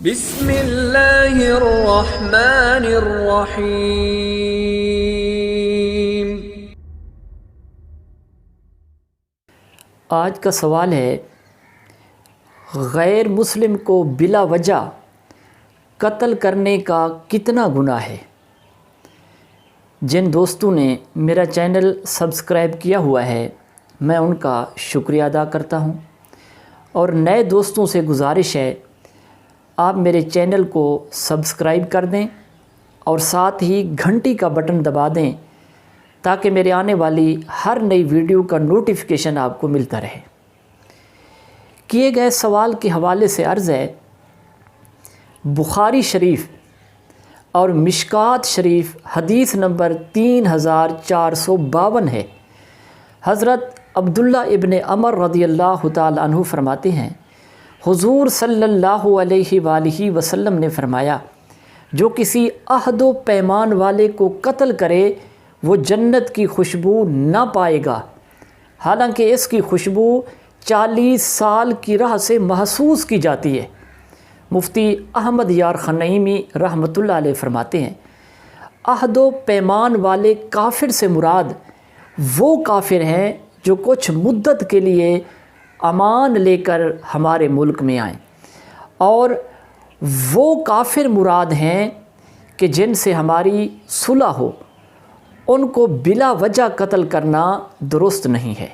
بسم اللہ الرحمن الرحیم۔ آج کا سوال ہے، غیر مسلم کو بلا وجہ قتل کرنے کا کتنا گناہ ہے؟ جن دوستوں نے میرا چینل سبسکرائب کیا ہوا ہے میں ان کا شکریہ ادا کرتا ہوں، اور نئے دوستوں سے گزارش ہے آپ میرے چینل کو سبسکرائب کر دیں اور ساتھ ہی گھنٹی کا بٹن دبا دیں تاکہ میرے آنے والی ہر نئی ویڈیو کا نوٹیفیکیشن آپ کو ملتا رہے۔ کیے گئے سوال کے حوالے سے عرض ہے، بخاری شریف اور مشکات شریف حدیث نمبر 3452 ہے۔ حضرت عبداللہ ابن عمر رضی اللہ تعالی عنہ فرماتے ہیں، حضور صلی اللہ علیہ وآلہ وسلم نے فرمایا، جو کسی عہد و پیمان والے کو قتل کرے وہ جنت کی خوشبو نہ پائے گا، حالانکہ اس کی خوشبو 40 سال کی راہ سے محسوس کی جاتی ہے۔ مفتی احمد یار خنعیمی رحمۃ اللہ علیہ فرماتے ہیں، عہد و پیمان والے کافر سے مراد وہ کافر ہیں جو کچھ مدت کے لیے امان لے کر ہمارے ملک میں آئیں، اور وہ کافر مراد ہیں کہ جن سے ہماری صلح ہو، ان کو بلا وجہ قتل کرنا درست نہیں ہے۔